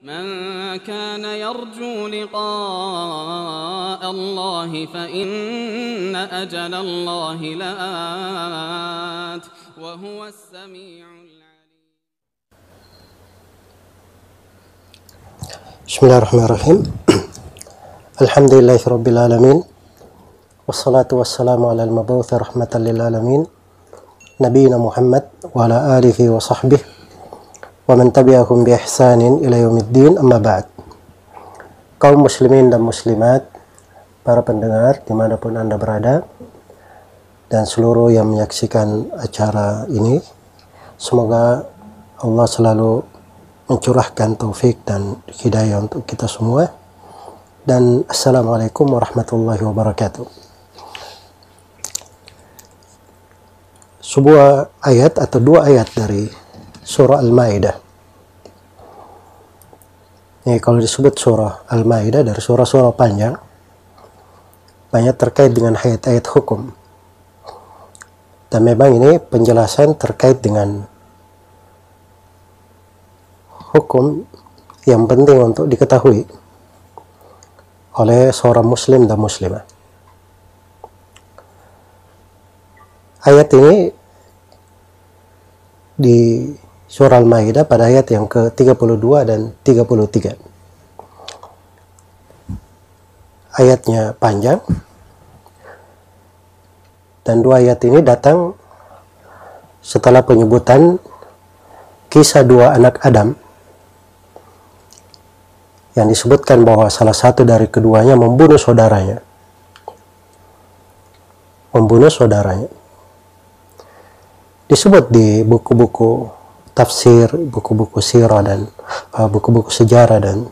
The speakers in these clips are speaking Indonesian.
من كان يرجو لقاء الله فإن أجل الله لآت وهو السميع العليم. بسم الله الرحمن الرحيم. الحمد لله رب العالمين والصلاة والسلام على المبعوث رحمة للعالمين نبينا محمد وعلى آله وصحبه ومن tabi'ahum bi ihsanin ila yaumiddin, amma ba'd. Kaum muslimin dan muslimat, para pendengar dimanapun Anda berada, dan seluruh yang menyaksikan acara ini, semoga Allah selalu mencurahkan taufik dan hidayah untuk kita semua. Dan assalamualaikum warahmatullahi wabarakatuh. Sebuah ayat atau dua ayat dari surah Al-Maidah. Ini kalau disebut surah Al-Maidah, dari surah-surah panjang, banyak terkait dengan ayat-ayat hukum. Dan memang ini penjelasan terkait dengan hukum yang penting untuk diketahui oleh seorang muslim dan muslimah. Ayat ini di surah Al-Maidah pada ayat yang ke-32 dan 33. Ayatnya panjang, dan dua ayat ini datang setelah penyebutan kisah dua anak Adam, yang disebutkan bahwa salah satu dari keduanya membunuh saudaranya. Disebut di buku-buku tafsir, buku-buku sirah dan buku-buku sejarah dan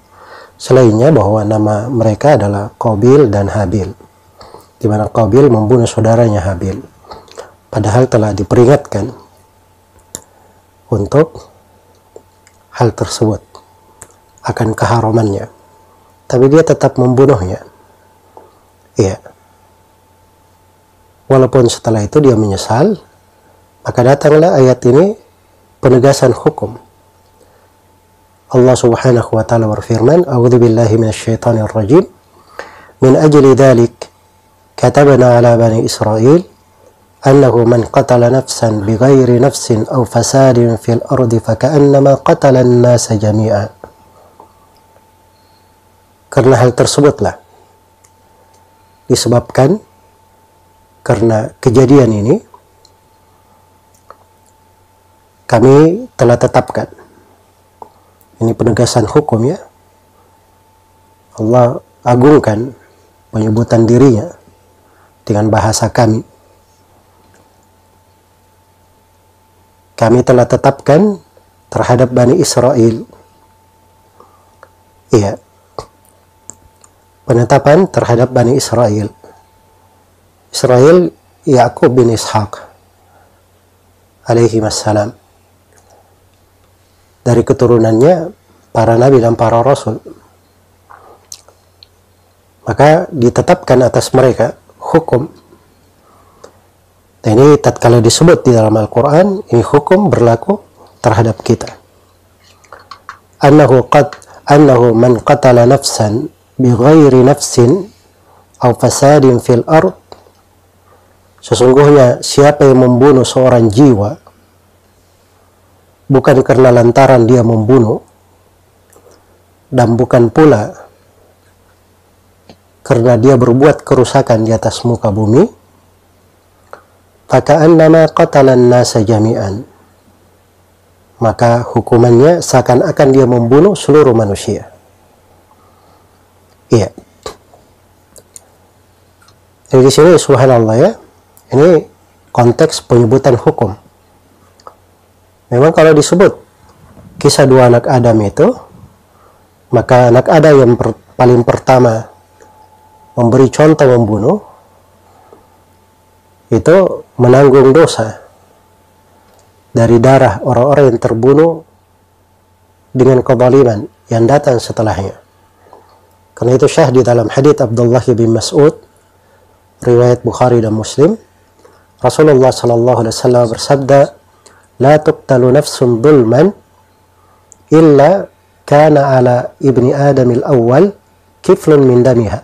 selainnya bahwa nama mereka adalah Qabil dan Habil, di mana Qabil membunuh saudaranya Habil, padahal telah diperingatkan untuk hal tersebut akan keharamannya, tapi dia tetap membunuhnya. Iya. Walaupun setelah itu dia menyesal, maka datanglah ayat ini, penegasan hukum. Allah Subhanahu wa taala berfirman, "A'udzu billahi minasyaitonir rajim. Min ajli dzalik katabna 'ala bani Israil annahu man qatala nafsan bighairi nafsin aw fasadin fil ardi faka'annama qatala an-nasa jami'a." Karena hal tersebutlah, disebabkan karena kejadian ini, kami telah tetapkan, ini penegasan hukum ya, Allah agungkan penyebutan dirinya dengan bahasa kami. Kami telah tetapkan terhadap Bani Israel, iya, penetapan terhadap Bani Israel. Israel Ya'qub bin Ishaq alaihi wassalam, dari keturunannya para nabi dan para rasul. Maka ditetapkan atas mereka hukum. Dan ini tatkala disebut di dalam Al-Quran, ini hukum berlaku terhadap kita. Annahu man qatala nafsan bighairi nafsin aw fasadin fil ard. Sesungguhnya siapa yang membunuh seorang jiwa bukan karena lantaran dia membunuh, dan bukan pula karena dia berbuat kerusakan di atas muka bumi, faka'annama qatalan nasa jami'an, maka hukumannya seakan-akan dia membunuh seluruh manusia. Iya. Jadi di sini subhanallah ya, ini konteks penyebutan hukum. Memang kalau disebut kisah dua anak Adam itu, maka anak Adam yang paling pertama memberi contoh membunuh, itu menanggung dosa dari darah orang-orang yang terbunuh dengan kezaliman yang datang setelahnya. Karena itu syah di dalam hadits Abdullah bin Mas'ud, riwayat Bukhari dan Muslim, Rasulullah sallallahu alaihi wasallam bersabda, "La tuqtalu nafsun dhulman illa kana ala ibni Adamil awal kiflun min damiha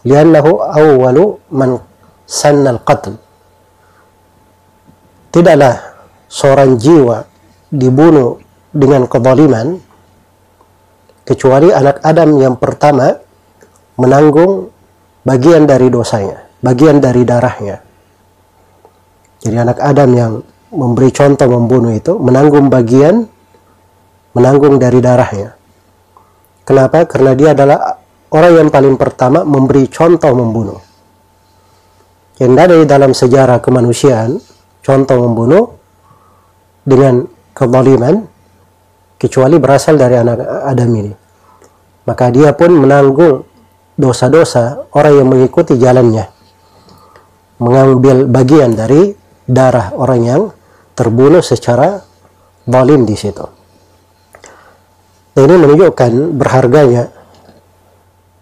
liannahu awwalu man sanna al-qatl. Tidaklah seorang jiwa dibunuh dengan kezaliman kecuali anak Adam yang pertama menanggung bagian dari dosanya, bagian dari darahnya. Jadi anak Adam yang memberi contoh membunuh itu menanggung dari darahnya. Kenapa? Karena dia adalah orang yang paling pertama memberi contoh membunuh. Yang ada di dalam sejarah kemanusiaan contoh membunuh dengan kezaliman kecuali berasal dari anak Adam ini. Maka dia pun menanggung dosa-dosa orang yang mengikuti jalannya, mengambil bagian dari darah orang yang terbunuh secara zalim di situ. Ini menunjukkan berharganya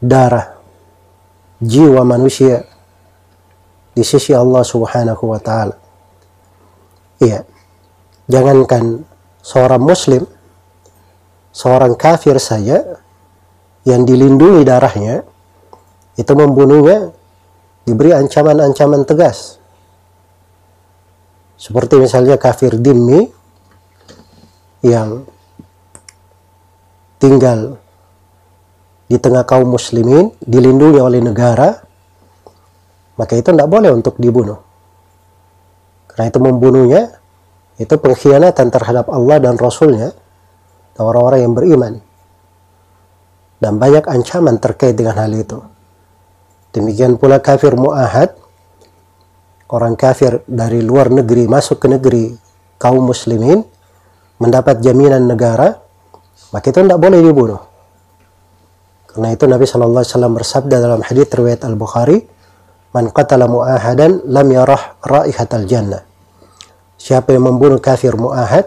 darah jiwa manusia di sisi Allah Subhanahu wa taala. Iya. Jangankan seorang muslim, seorang kafir saja yang dilindungi darahnya, itu membunuhnya diberi ancaman-ancaman tegas. Seperti misalnya kafir dhimmi yang tinggal di tengah kaum muslimin, dilindungi oleh negara, maka itu tidak boleh untuk dibunuh. Karena itu membunuhnya itu pengkhianatan terhadap Allah dan Rasulnya dan orang-orang yang beriman. Dan banyak ancaman terkait dengan hal itu. Demikian pula kafir mu'ahad, orang kafir dari luar negeri masuk ke negeri kaum muslimin, mendapat jaminan negara, maka itu tidak boleh dibunuh. Karena itu Nabi SAW bersabda dalam hadits riwayat Al-Bukhari, "Man qatala mu'ahadan lam yarah raihatal jannah." Siapa yang membunuh kafir mu'ahad,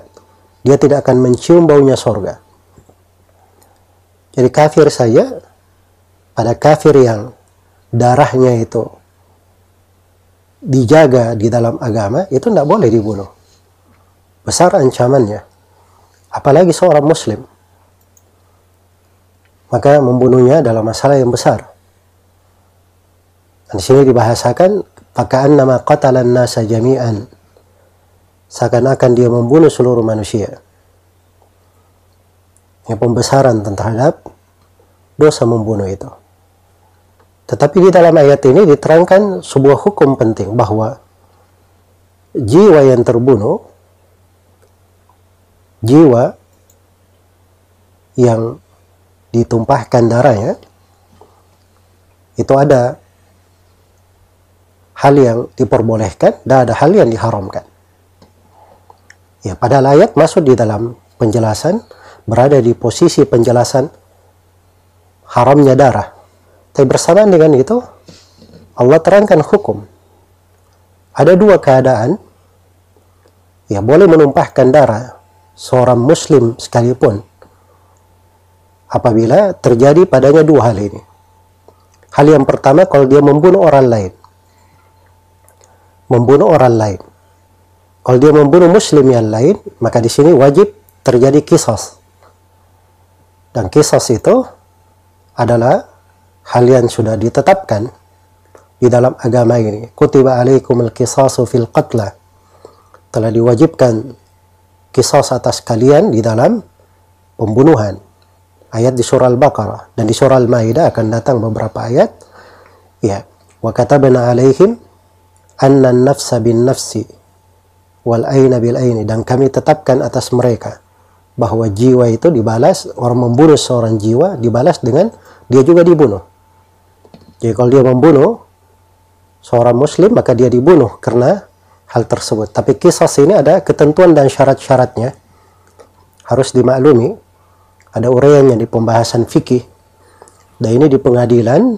dia tidak akan mencium baunya surga. Jadi kafir saja, pada kafir yang darahnya itu dijaga di dalam agama, itu tidak boleh dibunuh. Besar ancamannya. Apalagi seorang muslim. Maka membunuhnya adalah masalah yang besar. Dan di sini dibahasakan, "Faka'annama qatalan nasa jami'an." Seakan-akan dia membunuh seluruh manusia. Yang pembesaran terhadap dosa membunuh itu. Tetapi di dalam ayat ini diterangkan sebuah hukum penting, bahwa jiwa yang terbunuh, jiwa yang ditumpahkan darahnya, itu ada hal yang diperbolehkan dan ada hal yang diharamkan. Ya, pada ayat masuk di dalam penjelasan, berada di posisi penjelasan haramnya darah. Tapi bersamaan dengan itu, Allah terangkan hukum. Ada dua keadaan, ya boleh menumpahkan darah seorang muslim sekalipun, apabila terjadi padanya dua hal ini. Hal yang pertama, kalau dia membunuh orang lain. Membunuh orang lain. Kalau dia membunuh muslim yang lain, maka di sini wajib terjadi qisas. Dan qisas itu adalah hal yang sudah ditetapkan di dalam agama ini. Kutiba alaikumul qisasu fil qatla. Telah diwajibkan qisas atas kalian di dalam pembunuhan. Ayat di surah Al-Baqarah. Dan di surah Al-Maidah akan datang beberapa ayat. Ya. Wa katabna alaihim anna an-nafsa bin nafsi wal aina bil aini, dan kami tetapkan atas mereka bahwa jiwa itu dibalas, orang membunuh seorang jiwa dibalas dengan dia juga dibunuh. Jadi kalau dia membunuh seorang muslim, maka dia dibunuh karena hal tersebut. Tapi qisas ini ada ketentuan dan syarat-syaratnya, harus dimaklumi. Ada uraiannya di pembahasan fikih, dan ini di pengadilan,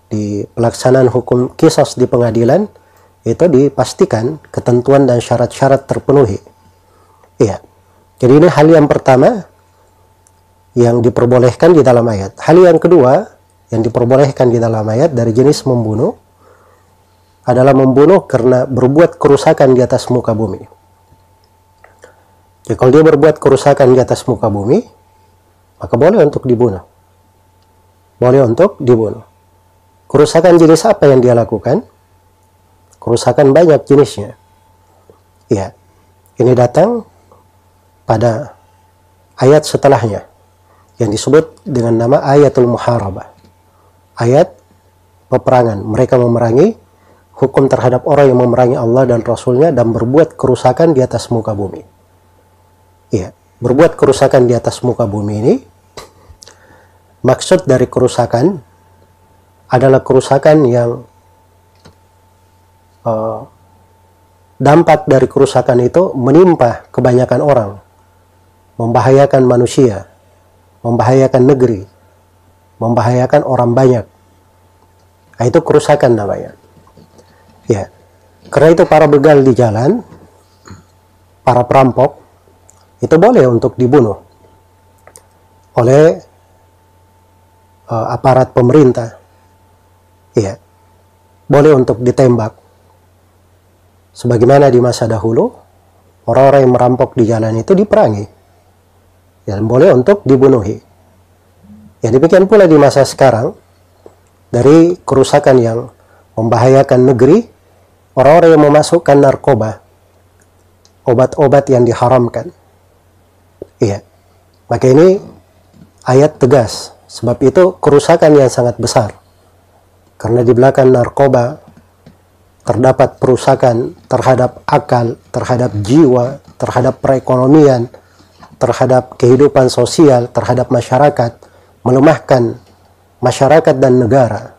di pelaksanaan hukum qisas di pengadilan, itu dipastikan ketentuan dan syarat-syarat terpenuhi. Iya. Jadi ini hal yang pertama yang diperbolehkan di dalam ayat. Hal yang kedua yang diperbolehkan di dalam ayat dari jenis membunuh adalah membunuh karena berbuat kerusakan di atas muka bumi. Jadi kalau dia berbuat kerusakan di atas muka bumi, maka boleh untuk dibunuh. Boleh untuk dibunuh. Kerusakan jenis apa yang dia lakukan? Kerusakan banyak jenisnya. Ya, ini datang pada ayat setelahnya yang disebut dengan nama ayatul muharabah. Ayat peperangan. Mereka memerangi, hukum terhadap orang yang memerangi Allah dan Rasulnya dan berbuat kerusakan di atas muka bumi. Iya, berbuat kerusakan di atas muka bumi ini, maksud dari kerusakan adalah kerusakan yang dampak dari kerusakan itu menimpa kebanyakan orang, membahayakan manusia, membahayakan negeri, membahayakan orang banyak. Nah, itu kerusakan namanya. Ya, karena itu para begal di jalan, para perampok, itu boleh untuk dibunuh oleh aparat pemerintah. Ya, boleh untuk ditembak. Sebagaimana di masa dahulu, orang-orang yang merampok di jalan itu diperangi. Dan boleh untuk dibunuhi. Ya, demikian pula di masa sekarang, dari kerusakan yang membahayakan negeri, orang-orang yang memasukkan narkoba, obat-obat yang diharamkan. Iya, maka ini ayat tegas. Sebab itu kerusakan yang sangat besar. Karena di belakang narkoba terdapat perusakan terhadap akal, terhadap jiwa, terhadap perekonomian, terhadap kehidupan sosial, terhadap masyarakat, melemahkan masyarakat dan negara.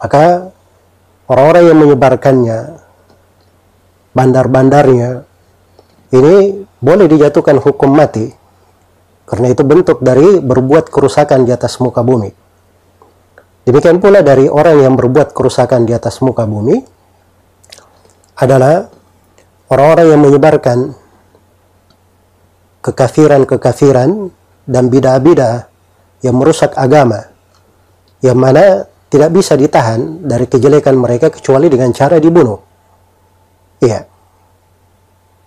Maka orang-orang yang menyebarkannya, bandar-bandarnya, ini boleh dijatuhkan hukum mati. Karena itu bentuk dari berbuat kerusakan di atas muka bumi. Demikian pula dari orang yang berbuat kerusakan di atas muka bumi adalah orang-orang yang menyebarkan kekafiran-kekafiran dan bidah-bidah yang merusak agama, yang mana tidak bisa ditahan dari kejelekan mereka kecuali dengan cara dibunuh. Iya.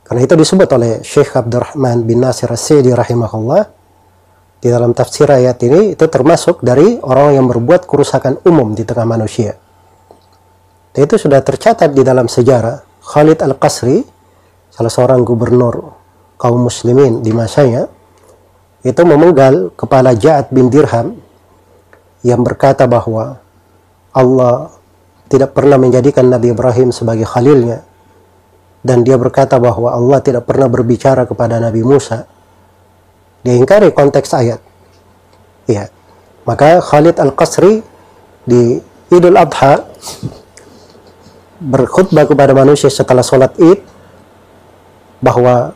Karena itu disebut oleh Syekh Abdurrahman bin Nasir As-Sa'di rahimahullah di dalam tafsir ayat ini, itu termasuk dari orang yang berbuat kerusakan umum di tengah manusia. Dan itu sudah tercatat di dalam sejarah. Khalid Al-Qasri, salah seorang gubernur kaum muslimin di masanya, itu memenggal kepala Ja'ad bin Dirham yang berkata bahwa Allah tidak pernah menjadikan Nabi Ibrahim sebagai khalilnya, dan dia berkata bahwa Allah tidak pernah berbicara kepada Nabi Musa. Dia ingkari konteks ayat. Ya, maka Khalid Al-Qasri di Idul Adha berkhutbah kepada manusia setelah sholat Id bahwa,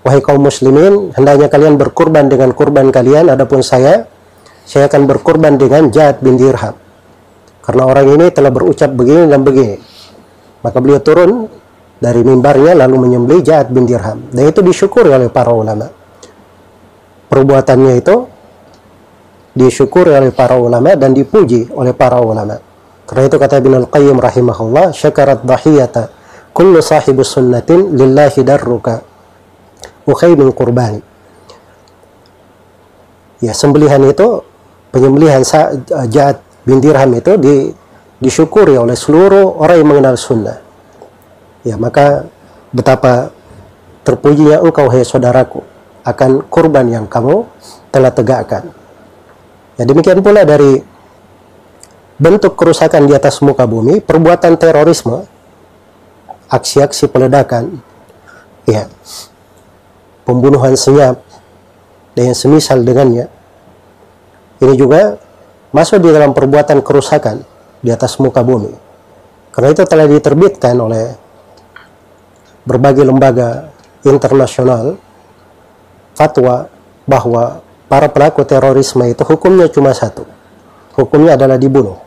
wahai kaum muslimin, hendaknya kalian berkurban dengan kurban kalian, adapun saya akan berkurban dengan Ja'ad bin Dirham. Karena orang ini telah berucap begini dan begini. Maka beliau turun dari mimbarnya lalu menyembelih Ja'ad bin Dirham. Dan itu disyukuri oleh para ulama. Perbuatannya itu disyukuri oleh para ulama dan dipuji oleh para ulama. Karena itu kata Ibnul Qayyim rahimahullah, syakarat dhahiyata kullu sahibu sunnatin lillahi darruka ukhay min qurbani. Ya, sembelihan itu, penyembelihan Ja'ad bin Dirham itu disyukuri oleh seluruh orang yang mengenal sunnah. Ya, maka betapa terpujinya engkau, hai saudaraku, akan kurban yang kamu telah tegakkan. Ya, demikian pula dari bentuk kerusakan di atas muka bumi, perbuatan terorisme, aksi-aksi peledakan, ya, pembunuhan senyap, dan yang semisal dengannya. Ini juga masuk di dalam perbuatan kerusakan di atas muka bumi. Karena itu telah diterbitkan oleh berbagai lembaga internasional fatwa bahwa para pelaku terorisme itu hukumnya cuma satu. Hukumnya adalah dibunuh.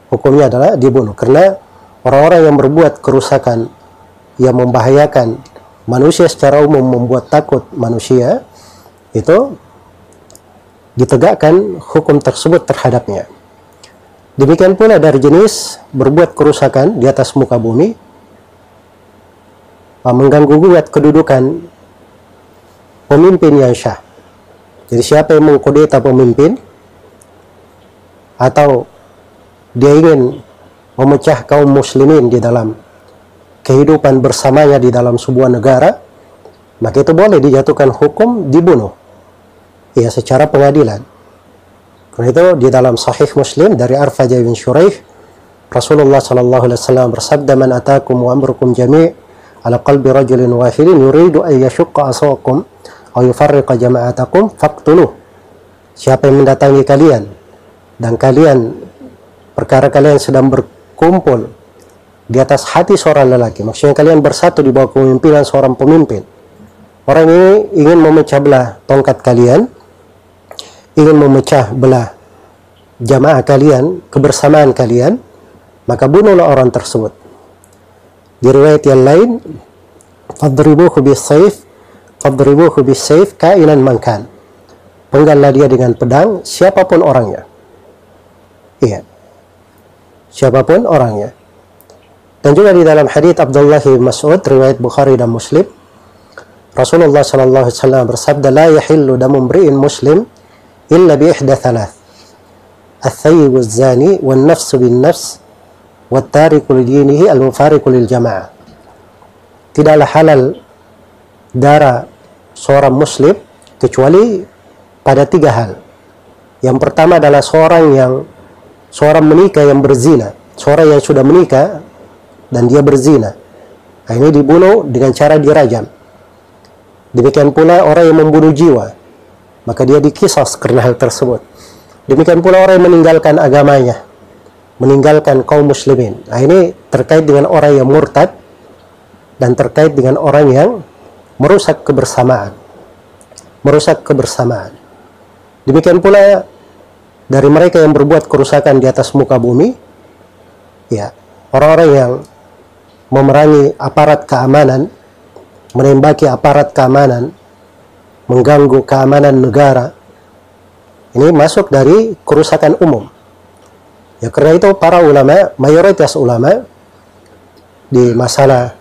Hukumnya adalah dibunuh. Karena orang-orang yang berbuat kerusakan yang membahayakan manusia secara umum, membuat takut manusia, itu ditegakkan hukum tersebut terhadapnya. Demikian pula dari jenis berbuat kerusakan di atas muka bumi, mengganggu gugat kedudukan pemimpin yang syah. Jadi siapa yang mengkudeta pemimpin atau dia ingin memecah kaum muslimin di dalam kehidupan bersamanya di dalam sebuah negara, maka itu boleh dijatuhkan hukum dibunuh, ya, secara pengadilan. Karena itu di dalam Sahih Muslim dari Arfajah bin Shuraih, Rasulullah sallallahu alaihi wasallam bersabda, "Man atakum wa amrukum jami' ala qalbi rajulin wahidin yuridu an yashqa asakum aw yufarriqa jama'atakum faqtuluh." Siapa yang mendatangi kalian dan perkara kalian sedang berkumpul di atas hati seorang lelaki, maksudnya kalian bersatu di bawah kepemimpinan seorang pemimpin, orang ini ingin memecah belah tongkat kalian, ingin memecah belah jamaah kalian, kebersamaan kalian, maka bunuhlah orang tersebut. Di riwayat yang lain, fadribuhu bis-sayf kainan mankan. Penggallah dia dengan pedang, siapapun orangnya. Iya. Siapapun orangnya. Dan juga di dalam hadits Abdullah bin Mas'ud riwayat Bukhari dan Muslim, Rasulullah sallallahu alaihi wasallam bersabda, "La yahillu damu imri'in muslim illa bi ihda thalath. Ats-thayyib az-zani wan-nafs bin-nafs wat-tariku li-dinihi al-mufariqu lil-jama'ah." Tidaklah halal darah seorang muslim kecuali pada 3 hal. Yang pertama adalah seorang menikah yang berzina, seorang yang sudah menikah dan dia berzina. Nah, ini dibunuh dengan cara dirajam. Demikian pula orang yang membunuh jiwa, maka dia diqisas karena hal tersebut. Demikian pula orang yang meninggalkan agamanya, meninggalkan kaum muslimin. Nah, ini terkait dengan orang yang murtad dan terkait dengan orang yang merusak kebersamaan. Demikian pula dari mereka yang berbuat kerusakan di atas muka bumi, ya, orang-orang yang memerangi aparat keamanan, menembaki aparat keamanan, mengganggu keamanan negara, ini masuk dari kerusakan umum. Ya, karena itu para ulama, mayoritas ulama di masalah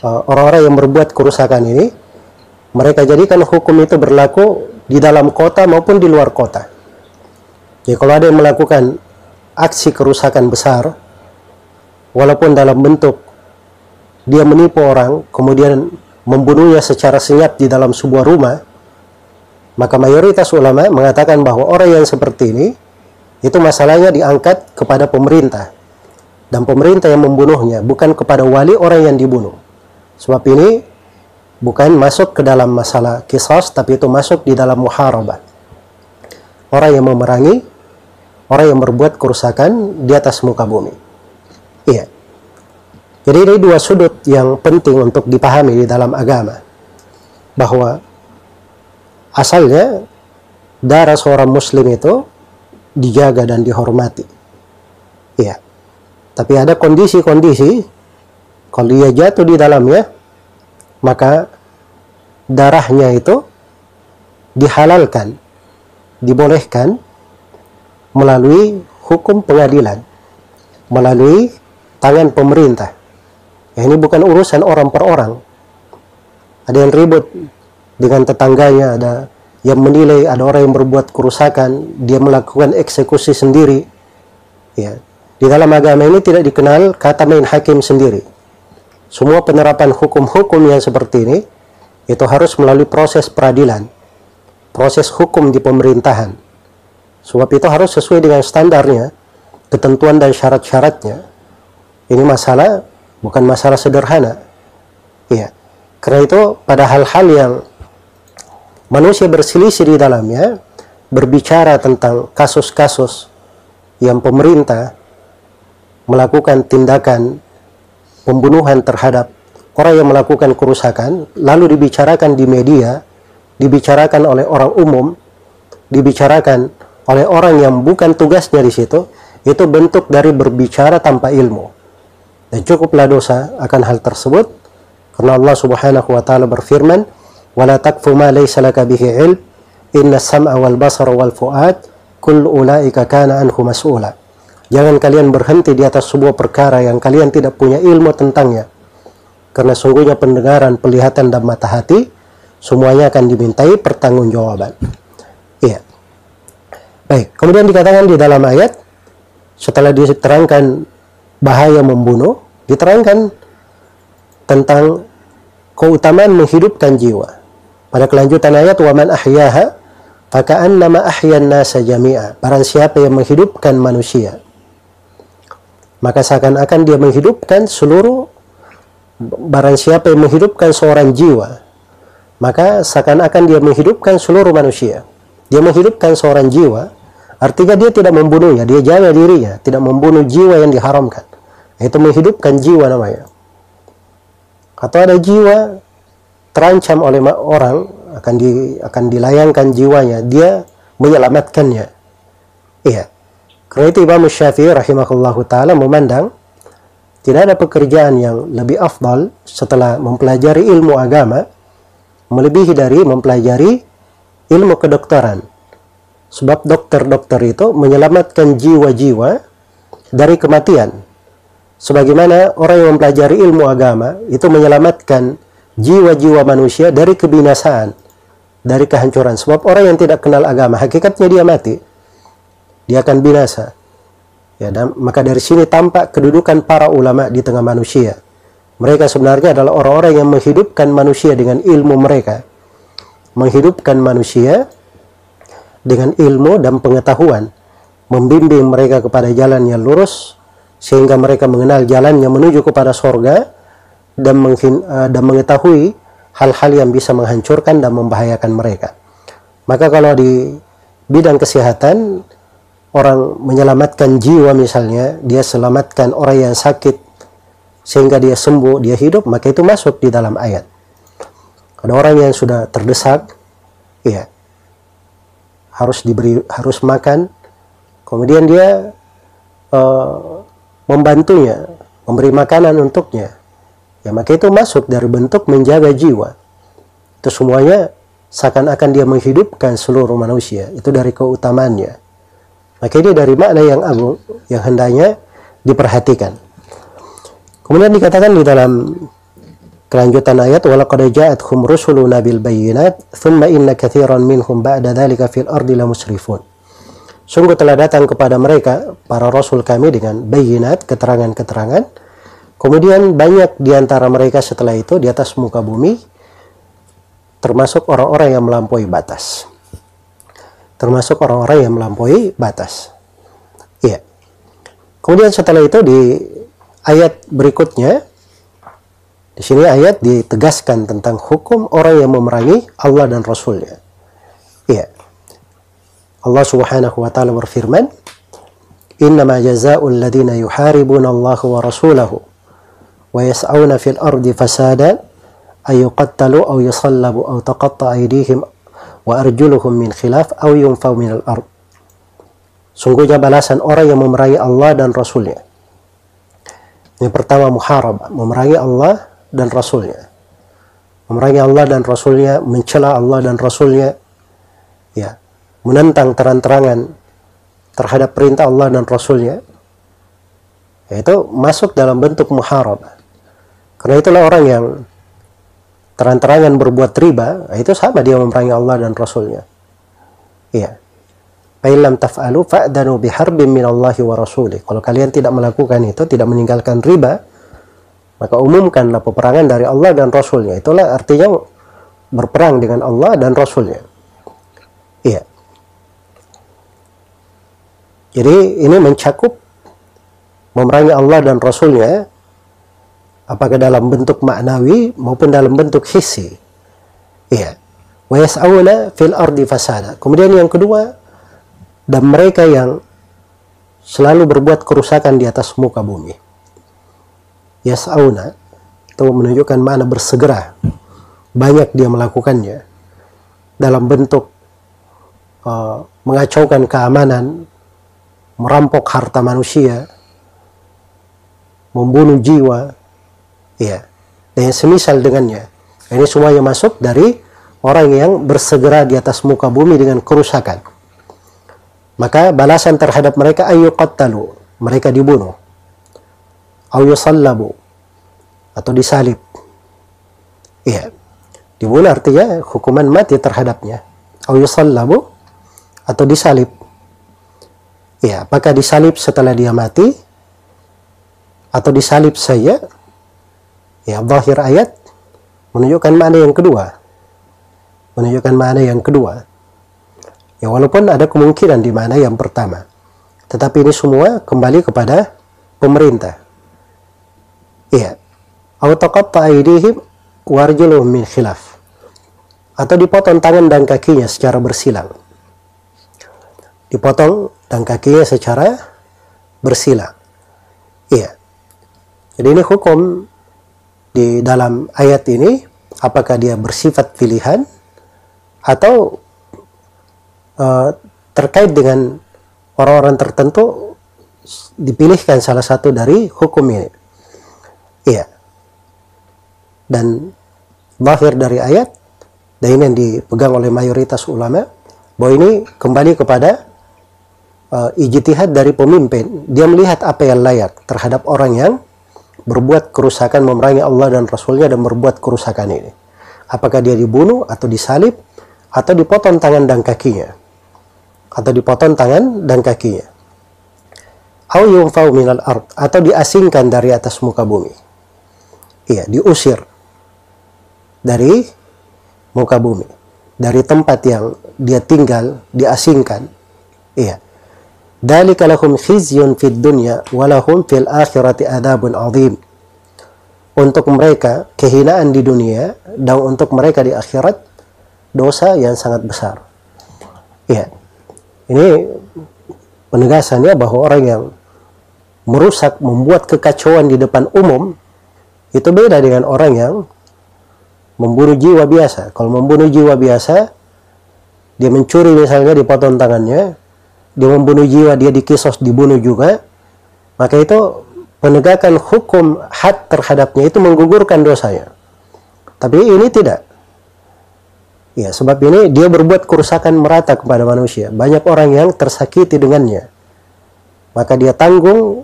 orang-orang yang berbuat kerusakan ini, mereka jadikan hukum itu berlaku di dalam kota maupun di luar kota. Jadi kalau ada yang melakukan aksi kerusakan besar, walaupun dalam bentuk dia menipu orang, kemudian membunuhnya secara senyap di dalam sebuah rumah, maka mayoritas ulama mengatakan bahwa orang yang seperti ini, itu masalahnya diangkat kepada pemerintah. Dan pemerintah yang membunuhnya, bukan kepada wali orang yang dibunuh. Sebab ini bukan masuk ke dalam masalah qisas, tapi itu masuk di dalam muharabah. Orang yang memerangi, orang yang berbuat kerusakan di atas muka bumi. Iya. Jadi ini 2 sudut yang penting untuk dipahami di dalam agama. Bahwa asalnya darah seorang muslim itu dijaga dan dihormati. Iya. Tapi ada kondisi-kondisi, kalau dia jatuh di dalamnya, maka darahnya itu dihalalkan, dibolehkan melalui hukum pengadilan, melalui tangan pemerintah. Ya, ini bukan urusan orang per orang. Ada yang ribut dengan tetangganya, ada yang menilai, ada orang yang berbuat kerusakan, dia melakukan eksekusi sendiri. Ya, di dalam agama ini tidak dikenal kata main hakim sendiri. Semua penerapan hukum-hukum yang seperti ini itu harus melalui proses peradilan, proses hukum di pemerintahan. Sebab itu harus sesuai dengan standarnya, ketentuan dan syarat-syaratnya. Ini masalah, bukan masalah sederhana. Ya, karena itu pada hal-hal yang manusia berselisih di dalamnya, berbicara tentang kasus-kasus yang pemerintah melakukan tindakan pembunuhan terhadap orang yang melakukan kerusakan, lalu dibicarakan di media, dibicarakan oleh orang umum, dibicarakan oleh orang yang bukan tugasnya di situ, itu bentuk dari berbicara tanpa ilmu. Dan cukuplah dosa akan hal tersebut, karena Allah Subhanahu wa taala berfirman, "Wala taqfu ma laysa laka bihi ilm, inna as-sam'a wal basara wal fu'ad, kullu ulaika kana anhu mas'ula." Jangan kalian berhenti di atas sebuah perkara yang kalian tidak punya ilmu tentangnya. Karena sungguhnya pendengaran, penglihatan, dan mata hati, semuanya akan dimintai pertanggungjawaban. Iya. Baik, kemudian dikatakan di dalam ayat, setelah diterangkan bahaya membunuh, diterangkan tentang keutamaan menghidupkan jiwa. Pada kelanjutan ayat, wa man ahyaha faka'annama ahyan nasa jami'a. Barang siapa yang menghidupkan manusia, maka seakan-akan dia menghidupkan seluruh. Barang siapa yang menghidupkan seorang jiwa, maka seakan-akan dia menghidupkan seluruh manusia. Dia menghidupkan seorang jiwa, artinya dia tidak membunuhnya, dia jaga dirinya, tidak membunuh jiwa yang diharamkan. Itu menghidupkan jiwa namanya. Atau ada jiwa terancam oleh orang, akan dilayangkan jiwanya, dia menyelamatkannya. Iya. Karena itu Imam Syafi'i rahimahullahu ta'ala memandang tidak ada pekerjaan yang lebih afdal setelah mempelajari ilmu agama melebihi dari mempelajari ilmu kedokteran. Sebab dokter-dokter itu menyelamatkan jiwa-jiwa dari kematian. Sebagaimana orang yang mempelajari ilmu agama itu menyelamatkan jiwa-jiwa manusia dari kebinasaan, dari kehancuran. Sebab orang yang tidak kenal agama, hakikatnya dia mati. Dia akan binasa. Ya, dan maka dari sini tampak kedudukan para ulama di tengah manusia. Mereka sebenarnya adalah orang-orang yang menghidupkan manusia dengan ilmu mereka. Menghidupkan manusia dengan ilmu dan pengetahuan. Membimbing mereka kepada jalan yang lurus, sehingga mereka mengenal jalannya menuju kepada sorga, dan mengetahui hal-hal yang bisa menghancurkan dan membahayakan mereka. Maka kalau di bidang kesehatan, orang menyelamatkan jiwa misalnya, dia selamatkan orang yang sakit sehingga dia sembuh, dia hidup, maka itu masuk di dalam ayat. Ada orang yang sudah terdesak, ya, harus makan, kemudian dia membantunya, memberi makanan untuknya, ya, maka itu masuk dari bentuk menjaga jiwa. Itu semuanya seakan-akan dia menghidupkan seluruh manusia. Itu dari keutamaannya. Maka ini dari makna yang agung yang hendaknya diperhatikan. Kemudian dikatakan di dalam kelanjutan ayat, walaqad ja'atkum rusuluna bil bayyinat thumma inna katsiran minhum ba'da dzalika fil ardi lamusrifun. Sungguh telah datang kepada mereka para rasul kami dengan bayyinat, keterangan-keterangan. Kemudian banyak di antara mereka setelah itu di atas muka bumi, termasuk orang-orang yang melampaui batas. Termasuk orang-orang yang melampaui batas. Iya. Kemudian setelah itu di ayat berikutnya, di sini ayat ditegaskan tentang hukum orang yang memerangi Allah dan Rasulnya. Iya. Allah Subhanahu wa taala berfirman, "Innama jazaa'ul ladzina yuharibuna Allah wa rasulahu wa yas'auna fil ardi fasada ay yuqattalu aw yusallabu aw taqatta'a aydihim wa arjuluhum min khilaf aw yunfaw min al-ard." Sungguhnya balasan orang yang memerangi Allah dan Rasulnya. Yang pertama muharabah, memerangi Allah dan Rasulnya. Memerangi Allah dan Rasulnya, mencela Allah dan Rasulnya, ya, menentang terang-terangan terhadap perintah Allah dan Rasulnya, yaitu masuk dalam bentuk muharabah. Karena itulah orang yang terang-terangan berbuat riba, itu sama dia memerangi Allah dan Rasulnya. Iya. Fa illam taf'alu fa'danu biharbin minallahi wa rasulih. Kalau kalian tidak melakukan itu, tidak meninggalkan riba, maka umumkanlah peperangan dari Allah dan Rasulnya. Itulah artinya berperang dengan Allah dan Rasulnya. Iya. Jadi ini mencakup memerangi Allah dan Rasulnya, apakah dalam bentuk maknawi maupun dalam bentuk hissi. Iya. Wa yas'auna fil ardi fasada. Kemudian yang kedua, dan mereka yang selalu berbuat kerusakan di atas muka bumi. Yas'auna itu menunjukkan makna bersegera. Banyak dia melakukannya dalam bentuk mengacaukan keamanan, merampok harta manusia, membunuh jiwa, ya, dan yang semisal dengannya. Ini semuanya masuk dari orang yang bersegera di atas muka bumi dengan kerusakan. Maka balasan terhadap mereka ayyuqattalu, mereka dibunuh, aw yusallabu, atau disalib. Iya, dibunuh artinya hukuman mati terhadapnya. Aw yusallabu, atau disalib. Ya, apakah disalib setelah dia mati atau disalib saja? Ya, zahir ayat menunjukkan makna yang kedua. Menunjukkan makna yang kedua. Ya, walaupun ada kemungkinan di mana yang pertama. Tetapi ini semua kembali kepada pemerintah. Iya. Aw taqatta aydihim wa arjuluhum min khilaf. Atau dipotong tangan dan kakinya secara bersilang. Dipotong dan kakinya secara bersilang. Iya. Jadi ini hukum di dalam ayat ini, apakah dia bersifat pilihan atau terkait dengan orang-orang tertentu dipilihkan salah satu dari hukum ini. Iya. Dan zahir dari ayat, dan ini yang dipegang oleh mayoritas ulama, bahwa ini kembali kepada ijtihad dari pemimpin. Dia melihat apa yang layak terhadap orang yang berbuat kerusakan, memerangi Allah dan Rasulnya dan berbuat kerusakan ini. Apakah dia dibunuh atau disalib atau dipotong tangan dan kakinya, atau dipotong tangan dan kakinya. Au yunfau minal ard, atau diasingkan dari atas muka bumi. Iya, diusir dari muka bumi, dari tempat yang dia tinggal, diasingkan. Iya. Dzalika lahum khizyun fid dunya wa lahum fil akhirati adzabun adzim. Untuk mereka kehinaan di dunia, dan untuk mereka di akhirat dosa yang sangat besar. Iya. Ini penegasannya bahwa orang yang merusak, membuat kekacauan di depan umum, itu beda dengan orang yang membunuh jiwa biasa. Kalau membunuh jiwa biasa, dia mencuri misalnya, dipotong tangannya, dia membunuh jiwa, dia dikisos, dibunuh juga, maka itu penegakan hukum had terhadapnya itu menggugurkan dosanya. Tapi ini tidak. Ya, sebab ini dia berbuat kerusakan merata kepada manusia. Banyak orang yang tersakiti dengannya. Maka dia tanggung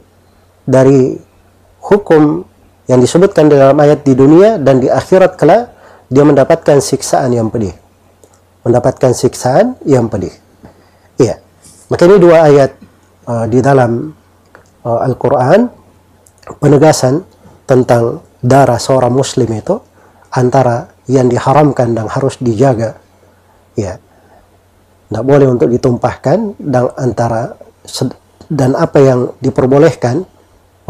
dari hukum yang disebutkan dalam ayat di dunia, dan di akhirat kelak dia mendapatkan siksaan yang pedih. Mendapatkan siksaan yang pedih. Iya. Maka ini dua ayat di dalam Al-Quran penegasan tentang darah seorang muslim itu, antara yang diharamkan dan harus dijaga, ya, tidak boleh untuk ditumpahkan, dan apa yang diperbolehkan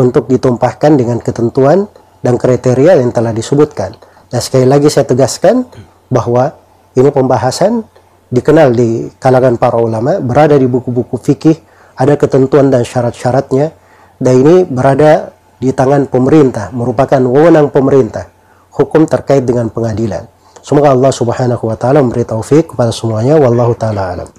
untuk ditumpahkan dengan ketentuan dan kriteria yang telah disebutkan. Dan sekali lagi saya tegaskan bahwa ini pembahasan dikenal di kalangan para ulama, berada di buku-buku fikih, ada ketentuan dan syarat-syaratnya, dan ini berada di tangan pemerintah, merupakan wewenang pemerintah, hukum terkait dengan pengadilan. Semoga Allah Subhanahu wa taala memberi taufik kepada semuanya. Wallahu taala alam.